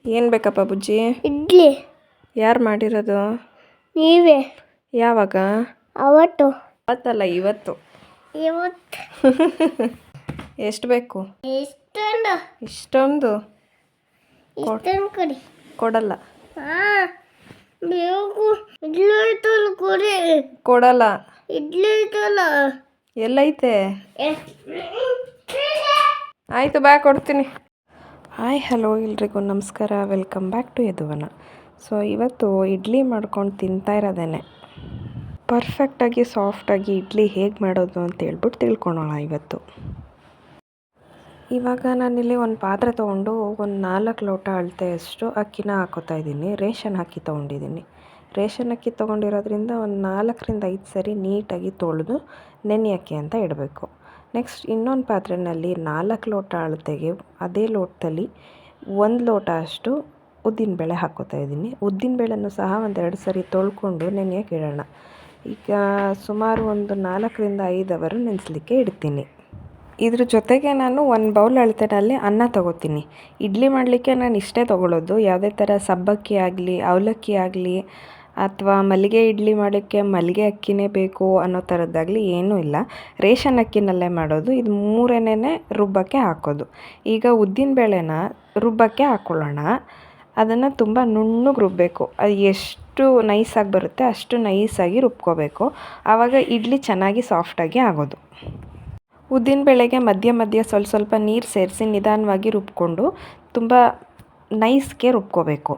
ಏನು ಬೇಕಪ್ಪ ಬುಜ್ಜಿ? ಇಡ್ಲಿ. ಯಾರು ಮಾಡಿರೋದು? ನೀವೇ. ಯಾವಾಗ? ಅವತ್ತು. ಅವತ್ತಲ್ಲ, ಇವತ್ತು. ಇವತ್ತು. ಎಷ್ಟು ಬೇಕು? ಇಷ್ಟೊಂದು. ಇಷ್ಟೊಂದು ಇಷ್ಟೊಂದು ಕೊಡಿ. ಕೊಡಲ್ಲ. ಬೇಕು. ಇಡ್ಲಿ ಐತಲ್ಲ ಕೊಡಿ. ಕೊಡಲ್ಲ. ಇಡ್ಲಿ ಐತಲ್ಲ. ಎಲ್ಲೈತೆ? ಆಯಿತು, ಬಾ ಕೊಡ್ತೀನಿ. ಹಾಯ್ ಹಲೋ ಎಲ್ರಿಗೂ ನಮಸ್ಕಾರ, ವೆಲ್ಕಮ್ ಬ್ಯಾಕ್ ಟು ಯದುವನ. ಸೊ ಇವತ್ತು ಇಡ್ಲಿ ಮಾಡ್ಕೊಂಡು ತಿಂತಾ ಇರೋದೇನೆ. ಪರ್ಫೆಕ್ಟಾಗಿ ಸಾಫ್ಟಾಗಿ ಇಡ್ಲಿ ಹೇಗೆ ಮಾಡೋದು ಅಂತ ಹೇಳ್ಬಿಟ್ಟು ತಿಳ್ಕೊಳೋಣ ಇವತ್ತು. ಇವಾಗ ನಾನಿಲ್ಲಿ ಒಂದು ಪಾತ್ರೆ ತೊಗೊಂಡು ಒಂದು 4 ಲೋಟ ಅಳತೆಯಷ್ಟು ಅಕ್ಕಿನ ಹಾಕೋತಾ ಇದ್ದೀನಿ. ರೇಷನ್ ಅಕ್ಕಿ ತೊಗೊಂಡಿದ್ದೀನಿ. ರೇಷನ್ ಅಕ್ಕಿ ತೊಗೊಂಡಿರೋದ್ರಿಂದ ಒಂದು 4ರಿಂದ 5 ಸರಿ ನೀಟಾಗಿ ತೊಳೆದು ನೆನೆಯೋಕ್ಕೆ ಅಂತ ಇಡಬೇಕು. ನೆಕ್ಸ್ಟ್ ಇನ್ನೊಂದು ಪಾತ್ರೆಯಲ್ಲಿ 4 ಲೋಟ ಅಳತೆಗೆ ಅದೇ ಲೋಟದಲ್ಲಿ 1 ಲೋಟ ಅಷ್ಟು ಉದ್ದಿನಬೇಳೆ ಹಾಕ್ಕೋತಾ ಇದ್ದೀನಿ. ಉದ್ದಿನಬೇಳೆನೂ ಸಹ ಒಂದು 2 ಸರಿ ತೊಳ್ಕೊಂಡು ನೆನೆಯೋಕ್ಕೆ ಇಡೋಣ. ಈಗ ಸುಮಾರು ಒಂದು 4ರಿಂದ 5 ಅವರು ನೆನೆಸಲಿಕ್ಕೆ ಇಡ್ತೀನಿ. ಇದ್ರ ಜೊತೆಗೆ ನಾನು 1 ಬೌಲ್ ಅಳತೆಯಲ್ಲಿ ಅನ್ನ ತೊಗೋತೀನಿ. ಇಡ್ಲಿ ಮಾಡಲಿಕ್ಕೆ ನಾನು ಇಷ್ಟೇ ತೊಗೊಳ್ಳೋದು. ಯಾವುದೇ ಥರ ಸಬ್ಬಕ್ಕಿ ಆಗಲಿ, ಅವಲಕ್ಕಿ ಆಗಲಿ, ಅಥವಾ ಮಲ್ಲಿಗೆ ಇಡ್ಲಿ ಮಾಡೋಕ್ಕೆ ಮಲ್ಲಿಗೆ ಅಕ್ಕಿನೇ ಬೇಕು ಅನ್ನೋ ಥರದ್ದಾಗಲಿ ಏನೂ ಇಲ್ಲ. ರೇಷನ್ ಅಕ್ಕಿನಲ್ಲೇ ಮಾಡೋದು. ಇದು 3ನೇ ರುಬ್ಬಕ್ಕೆ ಹಾಕೋದು. ಈಗ ಉದ್ದಿನಬೇಳೆನ ರುಬ್ಬಕ್ಕೆ ಹಾಕ್ಕೊಳ್ಳೋಣ. ಅದನ್ನು ತುಂಬ ನುಣ್ಣಗೆ ರುಬ್ಬಬೇಕು. ಅದು ಎಷ್ಟು ನೈಸಾಗಿ ಬರುತ್ತೆ ಅಷ್ಟು ನೈಸಾಗಿ ರುಬ್ಕೋಬೇಕು. ಆವಾಗ ಇಡ್ಲಿ ಚೆನ್ನಾಗಿ ಸಾಫ್ಟಾಗಿ ಆಗೋದು. ಉದ್ದಿನಬೇಳೆಗೆ ಮಧ್ಯ ಸ್ವಲ್ಪ ನೀರು ಸೇರಿಸಿ ನಿಧಾನವಾಗಿ ರುಬ್ಕೊಂಡು ತುಂಬ ನೈಸ್ಗೆ ರುಬ್ಕೋಬೇಕು.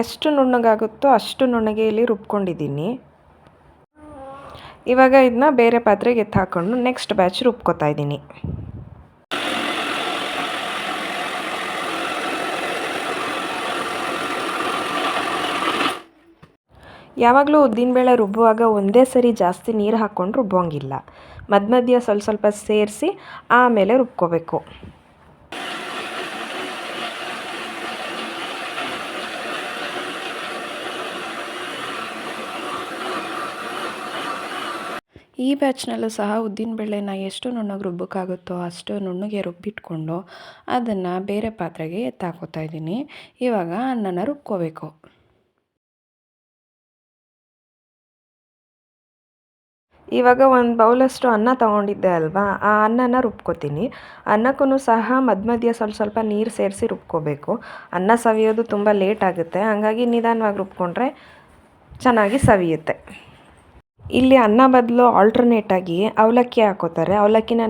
ಎಷ್ಟು ನುಣ್ಣಗಾಗುತ್ತೋ ಅಷ್ಟು ನುಣ್ಣಗೆ ಇಲ್ಲಿ ರುಬ್ಕೊಂಡಿದ್ದೀನಿ. ಇವಾಗ ಇದನ್ನ ಬೇರೆ ಪಾತ್ರೆಗೆ ಎತ್ತಿ ಹಾಕ್ಕೊಂಡು ನೆಕ್ಸ್ಟ್ ಬ್ಯಾಚ್ ರುಬ್ಕೋತಾ ಇದ್ದೀನಿ. ಯಾವಾಗಲೂ ಉದ್ದಿನಬೇಳೆ ರುಬ್ಬುವಾಗ ಒಂದೇ ಸರಿ ಜಾಸ್ತಿ ನೀರು ಹಾಕ್ಕೊಂಡು ರುಬ್ಬೋಂಗಿಲ್ಲ. ಮಧ್ಯ ಸ್ವಲ್ಪ ಸೇರಿಸಿ ಆಮೇಲೆ ರುಬ್ಕೋಬೇಕು. ಈ ಬ್ಯಾಚ್ನಲ್ಲೂ ಸಹ ಉದ್ದಿನಬೇಳೆನ ಎಷ್ಟು ನುಣ್ಣಗೆ ರುಬ್ಬಕ್ಕಾಗುತ್ತೋ ಅಷ್ಟು ನುಣ್ಣಗೆ ರುಬ್ಬಿಟ್ಕೊಂಡು ಅದನ್ನು ಬೇರೆ ಪಾತ್ರೆಗೆ ಎತ್ತಾಕೋತಾ ಇದ್ದೀನಿ. ಇವಾಗ ಅನ್ನನ ರುಬ್ಕೋಬೇಕು. ಇವಾಗ 1 ಬೌಲಷ್ಟು ಅನ್ನ ತೊಗೊಂಡಿದ್ದೆ ಅಲ್ವಾ, ಆ ಅನ್ನನ ರುಬ್ಕೋತೀನಿ. ಅನ್ನಕ್ಕೂ ಸಹ ಮಧ್ಯ ಸ್ವಲ್ಪ ನೀರು ಸೇರಿಸಿ ರುಬ್ಕೋಬೇಕು. ಅನ್ನ ಸವಿಯೋದು ತುಂಬ ಲೇಟ್ ಆಗುತ್ತೆ, ಹಾಗಾಗಿ ನಿಧಾನವಾಗಿ ರುಬ್ಕೊಂಡ್ರೆ ಚೆನ್ನಾಗಿ ಸವಿಯುತ್ತೆ. ಇಲ್ಲಿ ಅನ್ನ ಬದಲು ಆಲ್ಟರ್ನೇಟಾಗಿ ಅವಲಕ್ಕಿ ಹಾಕೋತಾರೆ. ಅವಲಕ್ಕಿನ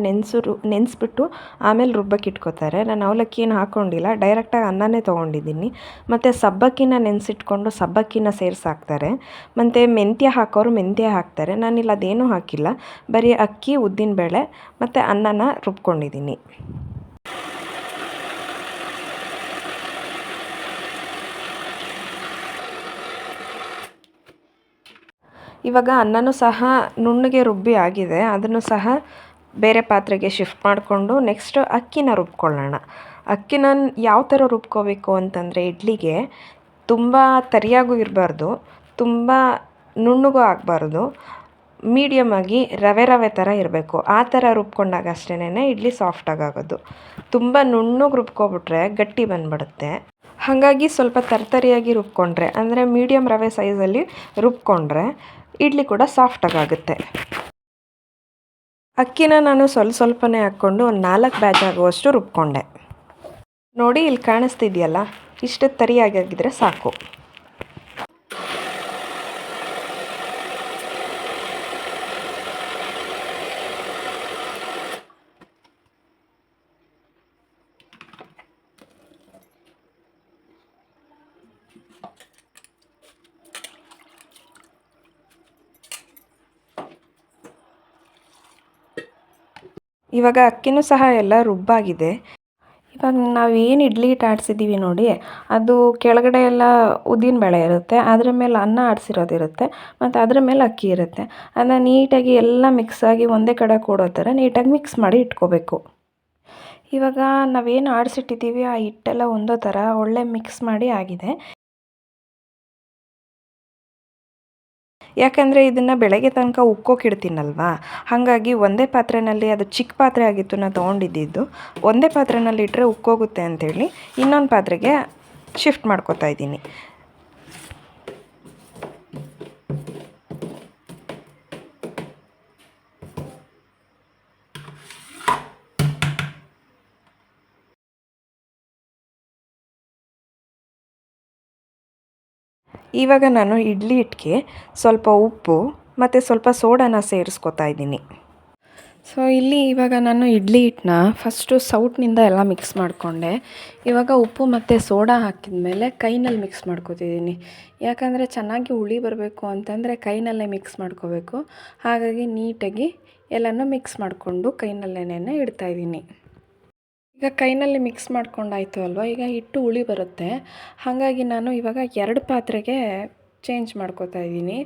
ನೆನೆಸ್ಬಿಟ್ಟು ಆಮೇಲೆ ರುಬ್ಬಕ್ಕೆ ಇಟ್ಕೋತಾರೆ. ನಾನು ಅವಲಕ್ಕಿನ ಹಾಕ್ಕೊಂಡಿಲ್ಲ, ಡೈರೆಕ್ಟಾಗಿ ಅನ್ನನೇ ತೊಗೊಂಡಿದ್ದೀನಿ. ಮತ್ತು ಸಬ್ಬಕ್ಕಿನ ನೆನೆಸಿಟ್ಕೊಂಡು ಸಬ್ಬಕ್ಕಿನ ಸೇರಿಸಿ ಹಾಕ್ತಾರೆ. ಮತ್ತು ಮೆಂತ್ಯ ಹಾಕೋರು ಮೆಂತ್ಯ ಹಾಕ್ತಾರೆ. ನಾನಿಲ್ಲಿ ಅದೇನೂ ಹಾಕಿಲ್ಲ, ಬರೀ ಅಕ್ಕಿ, ಉದ್ದಿನಬೇಳೆ ಮತ್ತು ಅನ್ನನ ರುಬ್ಕೊಂಡಿದ್ದೀನಿ. ಇವಾಗ ಅನ್ನನೂ ಸಹ ನುಣ್ಣಗೆ ರುಬ್ಬಿ ಆಗಿದೆ. ಅದನ್ನು ಸಹ ಬೇರೆ ಪಾತ್ರೆಗೆ ಶಿಫ್ಟ್ ಮಾಡಿಕೊಂಡು ನೆಕ್ಸ್ಟ್ ಅಕ್ಕಿನ ರುಬ್ಕೊಳ್ಳೋಣ. ಅಕ್ಕಿನ ಯಾವ ಥರ ರುಬ್ಕೋಬೇಕು ಅಂತಂದರೆ, ಇಡ್ಲಿಗೆ ತುಂಬ ತರಿಯಾಗೂ ಇರಬಾರ್ದು, ತುಂಬ ನುಣ್ಣಗೂ ಆಗಬಾರ್ದು, ಮೀಡಿಯಮಾಗಿ ರವೆ ಥರ ಇರಬೇಕು. ಆ ಥರ ರುಬ್ಕೊಂಡಾಗ ಅಷ್ಟೇ ಇಡ್ಲಿ ಸಾಫ್ಟಾಗಿ ಆಗೋದು. ತುಂಬ ನುಣ್ಣಗೆ ರುಬ್ಕೊಬಿಟ್ರೆ ಗಟ್ಟಿ ಬಂದುಬಿಡುತ್ತೆ. ಹಾಗಾಗಿ ಸ್ವಲ್ಪ ತರಿಯಾಗಿ ರುಬ್ಕೊಂಡ್ರೆ, ಅಂದರೆ ಮೀಡಿಯಮ್ ರವೆ ಸೈಜಲ್ಲಿ ರುಬ್ಕೊಂಡ್ರೆ ಇಡ್ಲಿ ಕೂಡ ಸಾಫ್ಟಾಗಿ ಆಗುತ್ತೆ. ಅಕ್ಕಿನ ನಾನು ಸ್ವಲ್ಪನೇ ಹಾಕ್ಕೊಂಡು ಒಂದು 4 ಬ್ಯಾಚ್ ಆಗುವಷ್ಟು ರುಬ್ಕೊಂಡೆ. ನೋಡಿ, ಇಲ್ಲಿ ಕಾಣಿಸ್ತಿದೆಯಲ್ಲ, ಇಷ್ಟು ತರಿಯಾಗಿದ್ದರೆ ಸಾಕು. ಇವಾಗ ಅಕ್ಕಿನೂ ಸಹ ಎಲ್ಲ ರುಬ್ಬಾಗಿದೆ. ಇವಾಗ ನಾವು ಏನು ಇಡ್ಲಿ ಹಿಟ್ಟು ಆಡಿಸಿದ್ದೀವಿ ನೋಡಿ, ಅದು ಕೆಳಗಡೆ ಎಲ್ಲ ಉದ್ದಿನಬೇಳೆ ಇರುತ್ತೆ, ಅದರ ಮೇಲೆ ಅನ್ನ ಆಡಿಸಿರೋದಿರುತ್ತೆ, ಮತ್ತು ಅದರ ಮೇಲೆ ಅಕ್ಕಿ ಇರುತ್ತೆ. ಅದನ್ನು ನೀಟಾಗಿ ಎಲ್ಲ ಮಿಕ್ಸಾಗಿ ಒಂದೇ ಕಡೆ ಕೂಡೋ ಥರ ನೀಟಾಗಿ ಮಿಕ್ಸ್ ಮಾಡಿ ಇಟ್ಕೋಬೇಕು. ಇವಾಗ ನಾವೇನು ಆಡಿಸಿಟ್ಟಿದ್ದೀವಿ ಆ ಹಿಟ್ಟೆಲ್ಲ ಒಂದೋ ಥರ ಒಳ್ಳೆ ಮಿಕ್ಸ್ ಮಾಡಿ ಆಗಿದೆ. ಯಾಕಂದರೆ ಇದನ್ನು ಬೆಳಗ್ಗೆ ತನಕ ಉಕ್ಕೋಕಿಡ್ತೀನಲ್ವಾ, ಹಾಗಾಗಿ ಒಂದೇ ಪಾತ್ರೆಯಲ್ಲಿ, ಅದು ಚಿಕ್ಕ ಪಾತ್ರೆ ಆಗಿತ್ತು ನಾನು ತೊಗೊಂಡಿದ್ದು, ಒಂದೇ ಪಾತ್ರೆಯಲ್ಲಿ ಇಟ್ಟರೆ ಉಕ್ಕೋಗುತ್ತೆ ಅಂಥೇಳಿ ಇನ್ನೊಂದು ಪಾತ್ರೆಗೆ ಶಿಫ್ಟ್ ಮಾಡ್ಕೊತಾ ಇದ್ದೀನಿ. ಇವಾಗ ನಾನು ಇಡ್ಲಿ ಹಿಟ್ಟಿಗೆ ಸ್ವಲ್ಪ ಉಪ್ಪು ಮತ್ತು ಸ್ವಲ್ಪ ಸೋಡಾನ ಸೇರಿಸ್ಕೊತಾ ಇದ್ದೀನಿ. ಸೊ ಇಲ್ಲಿ ಇವಾಗ ನಾನು ಇಡ್ಲಿ ಹಿಟ್ಟನ್ನ ಫಸ್ಟು ಸೌಟ್ನಿಂದ ಎಲ್ಲ ಮಿಕ್ಸ್ ಮಾಡಿಕೊಂಡೆ. ಇವಾಗ ಉಪ್ಪು ಮತ್ತು ಸೋಡಾ ಹಾಕಿದ ಮೇಲೆ ಕೈನಲ್ಲಿ ಮಿಕ್ಸ್ ಮಾಡ್ಕೊತಿದ್ದೀನಿ. ಯಾಕಂದರೆ ಚೆನ್ನಾಗಿ ಹುಳಿ ಬರಬೇಕು ಅಂತಂದರೆ ಕೈನಲ್ಲೇ ಮಿಕ್ಸ್ ಮಾಡ್ಕೋಬೇಕು. ಹಾಗಾಗಿ ನೀಟಾಗಿ ಎಲ್ಲನೂ ಮಿಕ್ಸ್ ಮಾಡಿಕೊಂಡು ಕೈನಲ್ಲೇನೆ ಇಡ್ತಾಯಿದ್ದೀನಿ. ಈಗ ಕೈನಲ್ಲಿ ಮಿಕ್ಸ್ ಮಾಡ್ಕೊಂಡಾಯಿತು ಅಲ್ವಾ, ಈಗ ಹಿಟ್ಟು ಹುಳಿ ಬರುತ್ತೆ. ಹಾಗಾಗಿ ನಾನು ಇವಾಗ 2 ಪಾತ್ರೆಗೆ ಚೇಂಜ್ ಮಾಡ್ಕೋತಾ ಇದ್ದೀನಿ.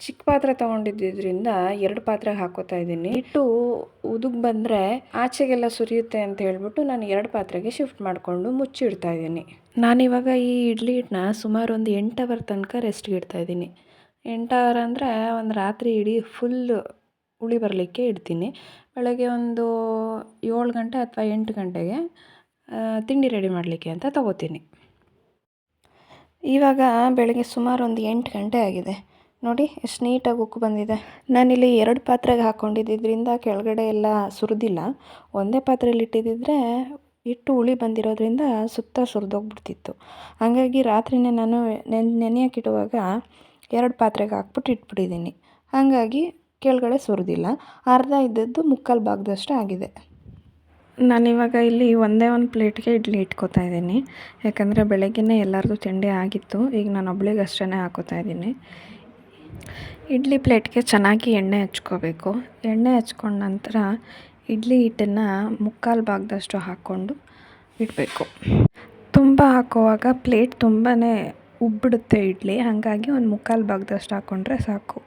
ಚಿಕ್ಕ ಪಾತ್ರೆ ತೊಗೊಂಡಿದ್ದರಿಂದ 2 ಪಾತ್ರೆಗೆ ಹಾಕೋತಾ ಇದ್ದೀನಿ. ಹಿಟ್ಟು ಉದುಗ್ ಬಂದರೆ ಆಚೆಗೆಲ್ಲ ಸುರಿಯುತ್ತೆ ಅಂತ ಹೇಳ್ಬಿಟ್ಟು ನಾನು 2 ಪಾತ್ರೆಗೆ ಶಿಫ್ಟ್ ಮಾಡಿಕೊಂಡು ಮುಚ್ಚಿಡ್ತಾ ಇದ್ದೀನಿ. ನಾನಿವಾಗ ಈ ಇಡ್ಲಿ ಹಿಟ್ಟನ್ನ ಸುಮಾರು ಒಂದು 8 ಅವರ್ ತನಕ ರೆಸ್ಟ್ಗೆ ಇಡ್ತಾಯಿದ್ದೀನಿ. 8 ಅವರ್ ಅಂದರೆ ಒಂದು ರಾತ್ರಿ ಇಡೀ ಫುಲ್ ಹುಳಿ ಬರಲಿಕ್ಕೆ ಇಡ್ತೀನಿ. ಬೆಳಗ್ಗೆ ಒಂದು 7 ಗಂಟೆ ಅಥವಾ 8 ಗಂಟೆಗೆ ತಿಂಡಿ ರೆಡಿ ಮಾಡಲಿಕ್ಕೆ ಅಂತ ತೊಗೋತೀನಿ. ಇವಾಗ ಬೆಳಗ್ಗೆ ಸುಮಾರು ಒಂದು 8 ಗಂಟೆ ಆಗಿದೆ. ನೋಡಿ ಎಷ್ಟು ನೀಟಾಗಿ ಉಕ್ಕು ಬಂದಿದೆ. ನಾನಿಲ್ಲಿ 2 ಪಾತ್ರೆಗೆ ಹಾಕ್ಕೊಂಡಿದ್ದರಿಂದ ಕೆಳಗಡೆ ಎಲ್ಲ ಸುರಿದಿಲ್ಲ. ಒಂದೇ ಪಾತ್ರೆಯಲ್ಲಿ ಇಟ್ಟಿದ್ದಿದ್ರೆ ಹಿಟ್ಟು ಹುಳಿ ಬಂದಿರೋದ್ರಿಂದ ಸುತ್ತ ಸುರಿದೋಗ್ಬಿಡ್ತಿತ್ತು. ಹಾಗಾಗಿ ರಾತ್ರಿನೇ ನಾನು ನೆನೆಯೋಕ್ಕಿಡುವಾಗ 2 ಪಾತ್ರೆಗೆ ಹಾಕ್ಬಿಟ್ಟು ಇಟ್ಬಿಟ್ಟಿದ್ದೀನಿ. ಹಾಗಾಗಿ ಕೆಳಗಡೆ ಸುರಿದಿಲ್ಲ. ಅರ್ಧ ಇದ್ದದ್ದು ಮುಕ್ಕಾಲು ಭಾಗದಷ್ಟು ಆಗಿದೆ. ನಾನಿವಾಗ ಇಲ್ಲಿ ಒಂದೇ ಒಂದು ಪ್ಲೇಟ್ಗೆ ಇಡ್ಲಿ ಇಟ್ಕೋತಾ ಇದ್ದೀನಿ. ಯಾಕಂದರೆ ಬೆಳಗ್ಗೆನೇ ಎಲ್ಲರದು ತಿಂಡಿ ಆಗಿತ್ತು. ಈಗ ನಾನು ಒಬ್ಳಿಗಷ್ಟೇ ಹಾಕೋತಾ ಇದ್ದೀನಿ. ಇಡ್ಲಿ ಪ್ಲೇಟ್ಗೆ ಚೆನ್ನಾಗಿ ಎಣ್ಣೆ ಹಚ್ಕೋಬೇಕು. ಎಣ್ಣೆ ಹಚ್ಕೊಂಡ ನಂತರ ಇಡ್ಲಿ ಹಿಟ್ಟನ್ನು ಮುಕ್ಕಾಲು ಭಾಗದಷ್ಟು ಹಾಕ್ಕೊಂಡು ಇಡಬೇಕು. ತುಂಬ ಹಾಕೋವಾಗ ಪ್ಲೇಟ್ ತುಂಬಾ ಉಬ್ಬಿಡುತ್ತೆ ಇಡ್ಲಿ. ಹಾಗಾಗಿ ಒಂದು ಮುಕ್ಕಾಲು ಭಾಗದಷ್ಟು ಹಾಕ್ಕೊಂಡ್ರೆ ಸಾಕು.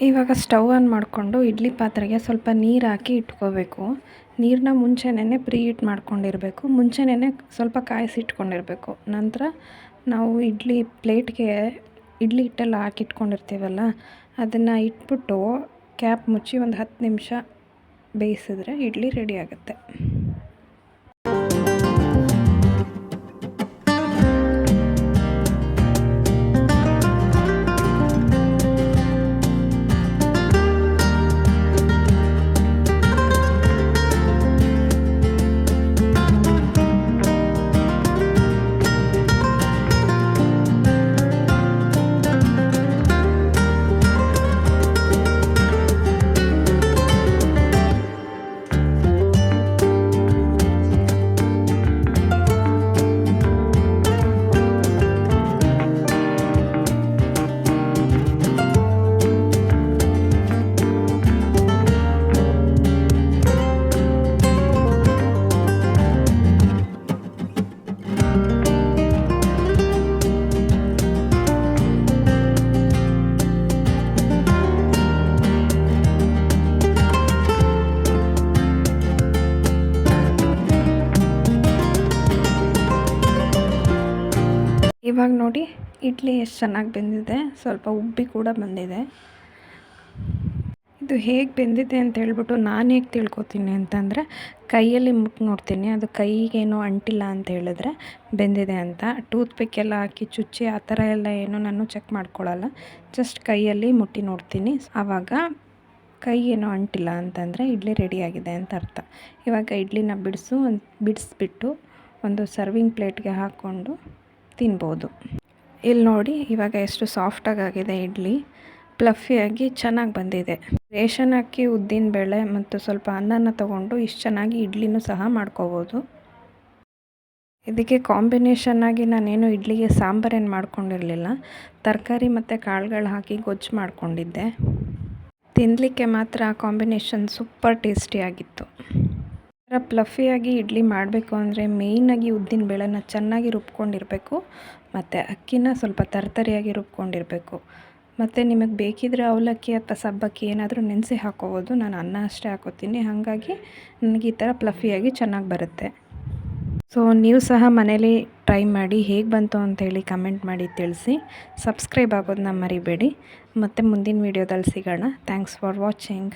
ಇವಾಗ ಸ್ಟವ್ ಆನ್ ಮಾಡಿಕೊಂಡು ಇಡ್ಲಿ ಪಾತ್ರೆಗೆ ಸ್ವಲ್ಪ ನೀರು ಹಾಕಿ ಇಟ್ಕೋಬೇಕು. ನೀರನ್ನ ಮುಂಚೆನೇ ಪ್ರೀ ಹೀಟ್ ಮಾಡ್ಕೊಂಡಿರಬೇಕು. ಮುಂಚೆನೇ ಸ್ವಲ್ಪ ಕಾಯಿಸಿಟ್ಕೊಂಡಿರಬೇಕು. ನಂತರ ನಾವು ಇಡ್ಲಿ ಪ್ಲೇಟ್ಗೆ ಇಡ್ಲಿ ಹಿಟ್ಟೆಲ್ಲ ಹಾಕಿಟ್ಕೊಂಡಿರ್ತೀವಲ್ಲ, ಅದನ್ನು ಇಟ್ಬಿಟ್ಟು ಕ್ಯಾಪ್ ಮುಚ್ಚಿ ಒಂದು 10 ನಿಮಿಷ ಬೇಯಿಸಿದ್ರೆ ಇಡ್ಲಿ ರೆಡಿ ಆಗುತ್ತೆ. ಇವಾಗ ನೋಡಿ ಇಡ್ಲಿ ಎಷ್ಟು ಚೆನ್ನಾಗಿ ಬೆಂದಿದೆ. ಸ್ವಲ್ಪ ಉಬ್ಬಿ ಕೂಡ ಬಂದಿದೆ. ಇದು ಹೇಗೆ ಬೆಂದಿದೆ ಅಂತ ಹೇಳ್ಬಿಟ್ಟು ನಾನು ಹೇಗೆ ತಿಳ್ಕೊತೀನಿ ಅಂತಂದರೆ, ಕೈಯಲ್ಲಿ ಮುಟ್ಟಿ ನೋಡ್ತೀನಿ. ಅದು ಕೈಗೇನೋ ಅಂಟಿಲ್ಲ ಅಂತ ಹೇಳಿದ್ರೆ ಬೆಂದಿದೆ ಅಂತ. ಟೂತ್ ಪಿಕ್ ಎಲ್ಲ ಹಾಕಿ ಚುಚ್ಚಿ ಆ ಥರ ಎಲ್ಲ ಏನೂ ನಾನು ಚೆಕ್ ಮಾಡ್ಕೊಳ್ಳಲ್ಲ. ಜಸ್ಟ್ ಕೈಯಲ್ಲಿ ಮುಟ್ಟಿ ನೋಡ್ತೀನಿ. ಆವಾಗ ಕೈ ಏನೋ ಅಂಟಿಲ್ಲ ಅಂತಂದರೆ ಇಡ್ಲಿ ರೆಡಿಯಾಗಿದೆ ಅಂತ ಅರ್ಥ. ಇವಾಗ ಇಡ್ಲಿನ ಬಿಡಿಸ್ಬಿಟ್ಟು ಒಂದು ಸರ್ವಿಂಗ್ ಪ್ಲೇಟ್ಗೆ ಹಾಕ್ಕೊಂಡು ತಿನ್ಬೋದು. ಇಲ್ಲಿ ನೋಡಿ ಇವಾಗ ಎಷ್ಟು ಸಾಫ್ಟಾಗಿ ಆಗಿದೆ ಇಡ್ಲಿ. ಪ್ಲಫಿಯಾಗಿ ಚೆನ್ನಾಗಿ ಬಂದಿದೆ. ರೇಷನ್ ಅಕ್ಕಿ, ಉದ್ದಿನ ಬೇಳೆ ಮತ್ತು ಸ್ವಲ್ಪ ಅನ್ನನ ತೊಗೊಂಡು ಇಷ್ಟು ಚೆನ್ನಾಗಿ ಇಡ್ಲಿನೂ ಸಹ ಮಾಡ್ಕೋಬೋದು. ಇದಕ್ಕೆ ಕಾಂಬಿನೇಷನ್ ಆಗಿ ನಾನೇನು ಇಡ್ಲಿಗೆ ಸಾಂಬಾರೇನು ಮಾಡ್ಕೊಂಡಿರಲಿಲ್ಲ. ತರಕಾರಿ ಮತ್ತು ಕಾಳುಗಳು ಹಾಕಿ ಗೊಜ್ಜು ಮಾಡ್ಕೊಂಡಿದ್ದೆ. ತಿನ್ನಲಿಕ್ಕೆ ಮಾತ್ರ ಕಾಂಬಿನೇಷನ್ ಸೂಪರ್ ಟೇಸ್ಟಿಯಾಗಿತ್ತು. ಈ ಥರ ಪ್ಲಫಿಯಾಗಿ ಇಡ್ಲಿ ಮಾಡಬೇಕು ಅಂದರೆ ಮೇಯ್ನಾಗಿ ಉದ್ದಿನ ಬೇಳೆನ ಚೆನ್ನಾಗಿ ರುಬ್ಕೊಂಡಿರಬೇಕು ಮತ್ತು ಅಕ್ಕಿನ ಸ್ವಲ್ಪ ತರ್ತರಿಯಾಗಿ ರುಬ್ಕೊಂಡಿರಬೇಕು. ಮತ್ತು ನಿಮಗೆ ಬೇಕಿದ್ದರೆ ಅವಲಕ್ಕಿ ಅಥವಾ ಸಬ್ಬಕ್ಕಿ ಏನಾದರೂ ನೆನೆಸಿ ಹಾಕ್ಕೋಬೋದು. ನಾನು ಅನ್ನ ಅಷ್ಟೇ ಹಾಕ್ಕೋತೀನಿ, ಹಾಗಾಗಿ ನನಗೆ ಈ ಥರ ಪ್ಲಫಿಯಾಗಿ ಚೆನ್ನಾಗಿ ಬರುತ್ತೆ. ಸೊ ನೀವು ಸಹ ಮನೇಲಿ ಟ್ರೈ ಮಾಡಿ ಹೇಗೆ ಬಂತು ಅಂತೇಳಿ ಕಮೆಂಟ್ ಮಾಡಿ ತಿಳಿಸಿ. ಸಬ್ಸ್ಕ್ರೈಬ್ ಆಗೋದನ್ನ ಮರಿಬೇಡಿ. ಮತ್ತು ಮುಂದಿನ ವೀಡಿಯೋದಲ್ಲಿ ಸಿಗೋಣ. Thanks for watching.